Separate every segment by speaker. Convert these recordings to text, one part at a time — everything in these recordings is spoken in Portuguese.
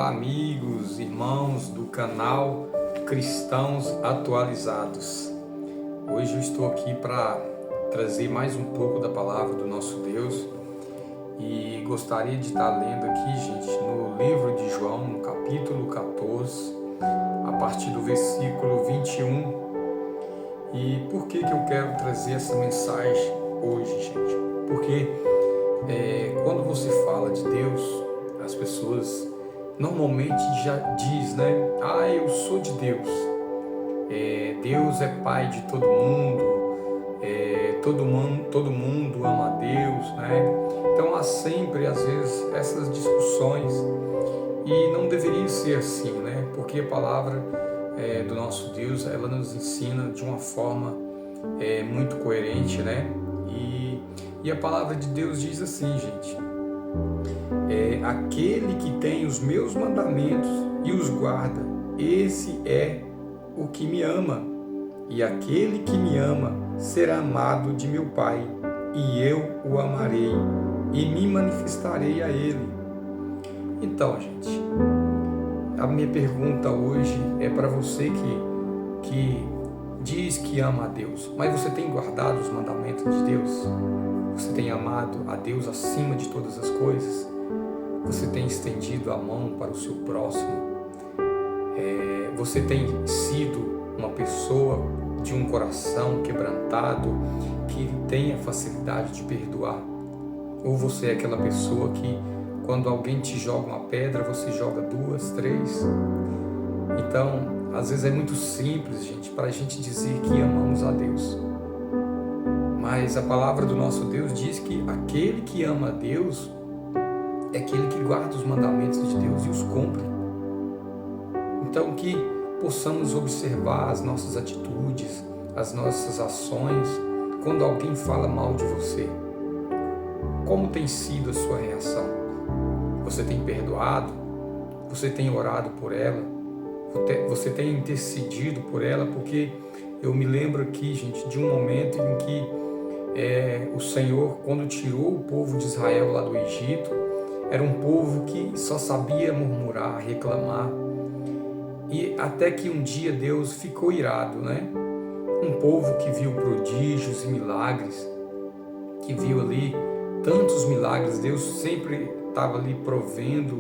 Speaker 1: Olá, amigos, irmãos do canal Cristãos Atualizados. Hoje eu estou aqui para trazer mais um pouco da palavra do nosso Deus e gostaria de estar lendo aqui, gente, no livro de João, no capítulo 14, a partir do versículo 21. E por que eu quero trazer essa mensagem hoje, gente? Porque quando você fala de Deus, as pessoas normalmente já diz, né? Eu sou de Deus. Deus é pai de todo mundo. Todo mundo ama a Deus, né? Então há sempre, às vezes, essas discussões e não deveria ser assim, né? Porque a palavra do nosso Deus, ela nos ensina de uma forma muito coerente, né? E a palavra de Deus diz assim, gente: aquele que tem os meus mandamentos e os guarda, esse é o que me ama, e aquele que me ama será amado de meu Pai, e eu o amarei e me manifestarei a ele. Então, gente, a minha pergunta hoje é para você que diz que ama a Deus, mas você tem guardado os mandamentos de Deus? Você tem amado a Deus acima de todas as coisas? Você tem estendido a mão para o seu próximo? Você tem sido uma pessoa de um coração quebrantado, que tem a facilidade de perdoar? Ou você é aquela pessoa que, quando alguém te joga uma pedra, você joga 2, 3? Então, às vezes é muito simples, gente, para a gente dizer que amamos a Deus. Mas a palavra do nosso Deus diz que aquele que ama a Deus é aquele que guarda os mandamentos de Deus e os cumpre. Então, que possamos observar as nossas atitudes, as nossas ações, quando alguém fala mal de você. Como tem sido a sua reação? Você tem perdoado? Você tem orado por ela? Você tem intercedido por ela? Porque eu me lembro aqui, gente, de um momento em que o Senhor, quando tirou o povo de Israel lá do Egito, era um povo que só sabia murmurar, reclamar. E até que um dia Deus ficou irado, né? Um povo que viu prodígios e milagres, que viu ali tantos milagres. Deus sempre estava ali provendo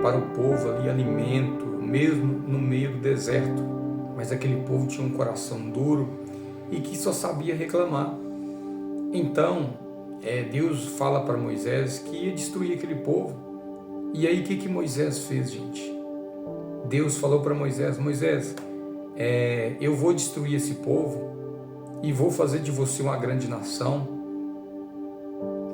Speaker 1: para o povo ali alimento, mesmo no meio do deserto. Mas aquele povo tinha um coração duro e que só sabia reclamar. Então, Deus fala para Moisés que ia destruir aquele povo. E aí, o que Moisés fez, gente? Deus falou para Moisés: Moisés, eu vou destruir esse povo e vou fazer de você uma grande nação.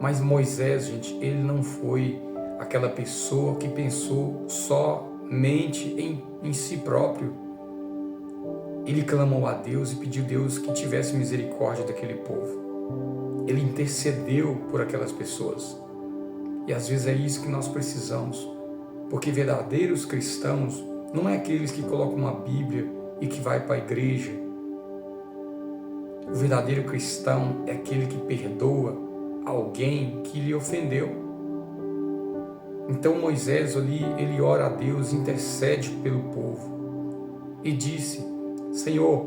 Speaker 1: Mas Moisés, gente, ele não foi aquela pessoa que pensou somente em si próprio. Ele clamou a Deus e pediu a Deus que tivesse misericórdia daquele povo. Ele intercedeu por aquelas pessoas. E às vezes é isso que nós precisamos. Porque verdadeiros cristãos não é aqueles que colocam uma Bíblia e que vai para a igreja. O verdadeiro cristão é aquele que perdoa alguém que lhe ofendeu. Então Moisés ali, ele ora a Deus, intercede pelo povo e disse: Senhor,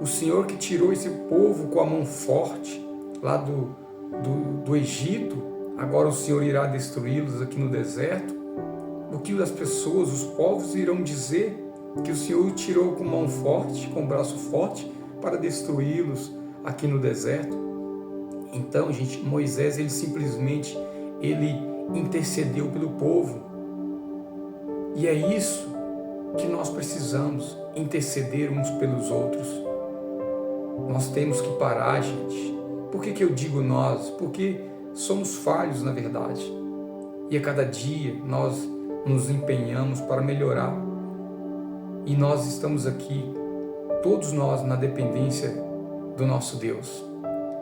Speaker 1: o Senhor que tirou esse povo com a mão forte lá do Egito, agora o Senhor irá destruí-los aqui no deserto. O que as pessoas, os povos irão dizer? Que o Senhor o tirou com mão forte, com braço forte, para destruí-los aqui no deserto. Então, gente, Moisés, ele simplesmente intercedeu pelo povo. E é isso que nós precisamos, interceder uns pelos outros. Nós temos que parar, gente. Por que eu digo nós? Porque somos falhos, na verdade. E a cada dia nós nos empenhamos para melhorar. E nós estamos aqui, todos nós, na dependência do nosso Deus.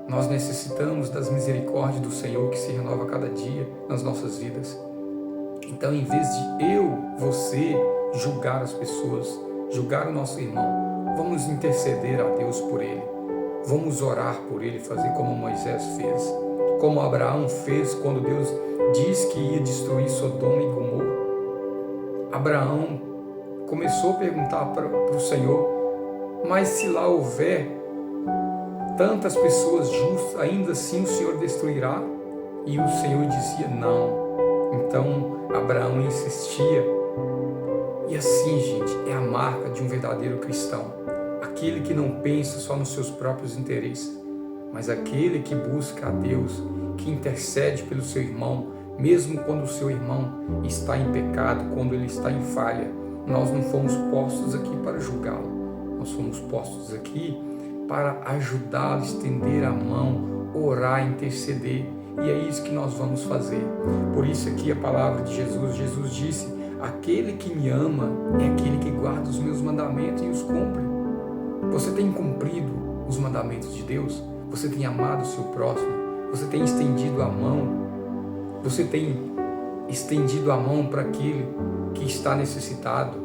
Speaker 1: Nós necessitamos das misericórdias do Senhor que se renova a cada dia nas nossas vidas. Então, em vez de você julgar as pessoas, julgar o nosso irmão, vamos interceder a Deus por ele. Vamos orar por ele, fazer como Moisés fez, como Abraão fez quando Deus disse que ia destruir Sodoma e Gomorra. Abraão começou a perguntar para o Senhor, mas se lá houver tantas pessoas justas, ainda assim o Senhor destruirá? E o Senhor dizia não. Então Abraão insistia. E assim, gente, é a marca de um verdadeiro cristão. Aquele que não pensa só nos seus próprios interesses, mas aquele que busca a Deus, que intercede pelo seu irmão, mesmo quando o seu irmão está em pecado, quando ele está em falha. Nós não fomos postos aqui para julgá-lo, nós fomos postos aqui para ajudá-lo, estender a mão, orar, interceder, e é isso que nós vamos fazer. Por isso aqui a palavra de Jesus disse, aquele que me ama é aquele que guarda os meus mandamentos e os cumpre. Você tem cumprido os mandamentos de Deus? Você tem amado o seu próximo? Você tem estendido a mão? Você tem estendido a mão para aquele que está necessitado?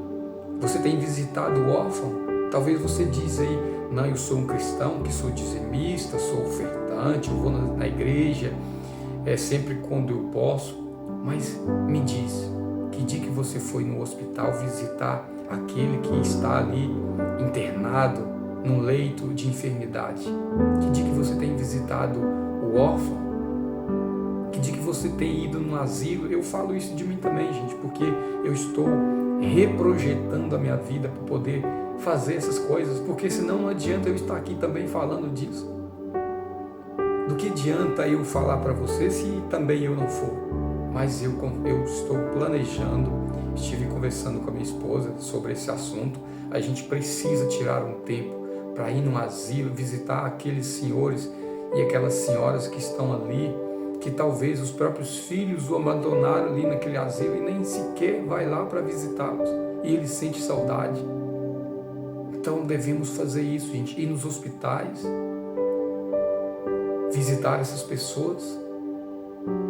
Speaker 1: Você tem visitado o órfão? Talvez você diz aí, não, eu sou um cristão, que sou dizimista, sou ofertante, eu vou na igreja, sempre quando eu posso. Mas me diz, que dia que você foi no hospital visitar aquele que está ali internado num leito de enfermidade? Que dia que você tem visitado o órfão? Que dia que você tem ido no asilo? Eu falo isso de mim também, gente, porque eu estou reprojetando a minha vida para poder fazer essas coisas, porque senão não adianta eu estar aqui também falando disso. Do que adianta eu falar para você se também eu não for? Mas eu estou planejando, estive conversando com a minha esposa sobre esse assunto. A gente precisa tirar um tempo para ir no asilo, visitar aqueles senhores e aquelas senhoras que estão ali, que talvez os próprios filhos o abandonaram ali naquele asilo e nem sequer vai lá para visitá-los, e ele sente saudade. Então devemos fazer isso, gente, ir nos hospitais, visitar essas pessoas,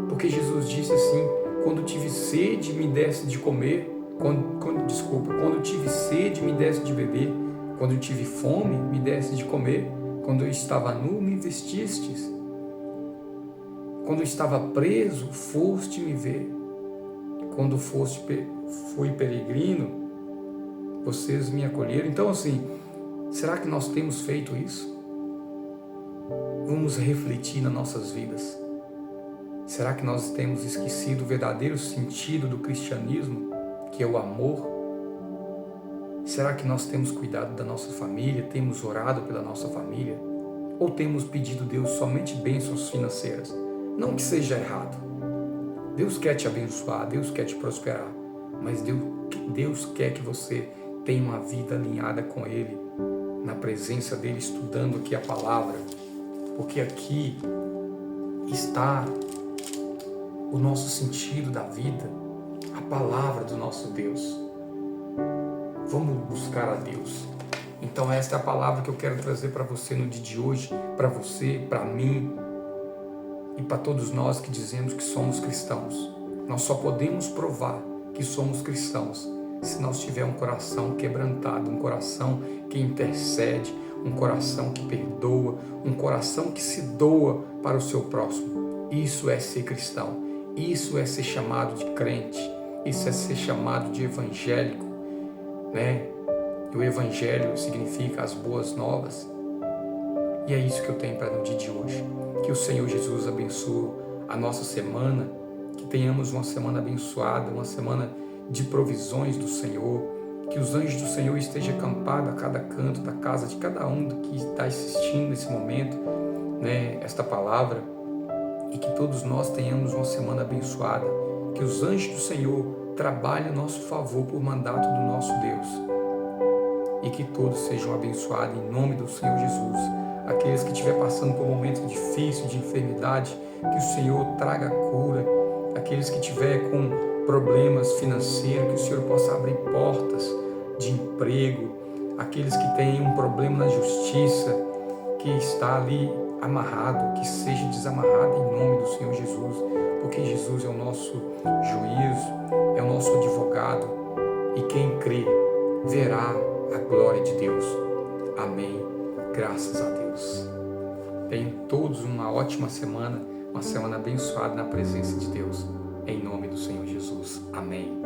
Speaker 1: porque Jesus disse assim, quando tive sede me desse de comer, quando tive sede me desse de beber, quando tive fome me desse de comer, quando eu estava nu me vestistes, quando eu estava preso foste me ver, quando fui peregrino vocês me acolheram. Então assim, será que nós temos feito isso? Vamos refletir nas nossas vidas. Será que nós temos esquecido o verdadeiro sentido do cristianismo, que é o amor? Será que nós temos cuidado da nossa família, temos orado pela nossa família? Ou temos pedido a Deus somente bênçãos financeiras? Não que seja errado. Deus quer te abençoar, Deus quer te prosperar, mas Deus quer que você tenha uma vida alinhada com Ele, na presença dEle, estudando aqui a palavra, porque aqui está o nosso sentido da vida, a palavra do nosso Deus. Vamos buscar a Deus. Então esta é a palavra que eu quero trazer para você no dia de hoje, para você, para mim e para todos nós que dizemos que somos cristãos. Nós só podemos provar que somos cristãos se nós tivermos um coração quebrantado, um coração que intercede, um coração que perdoa, um coração que se doa para o seu próximo. Isso é ser cristão, isso é ser chamado de crente, isso é ser chamado de evangélico, né? E o evangelho significa as boas novas. E é isso que eu tenho para no dia de hoje. Que o Senhor Jesus abençoe a nossa semana, que tenhamos uma semana abençoada, uma semana de provisões do Senhor, que os anjos do Senhor estejam acampados a cada canto da casa de cada um que está assistindo nesse momento, né, esta palavra, e que todos nós tenhamos uma semana abençoada, que os anjos do Senhor trabalhem a nosso favor por mandato do nosso Deus, e que todos sejam abençoados em nome do Senhor Jesus. Aqueles que estiverem passando por um momento difícil de enfermidade, que o Senhor traga cura. Aqueles que estiverem com problemas financeiros, que o Senhor possa abrir portas de emprego. Aqueles que têm um problema na justiça, que está ali amarrado, que seja desamarrado em nome do Senhor Jesus, porque Jesus é o nosso juiz, é o nosso advogado, e quem crê verá a glória de Deus. Amém. Graças a Deus. Tenham todos uma ótima semana, uma semana abençoada na presença de Deus. Em nome do Senhor Jesus. Amém.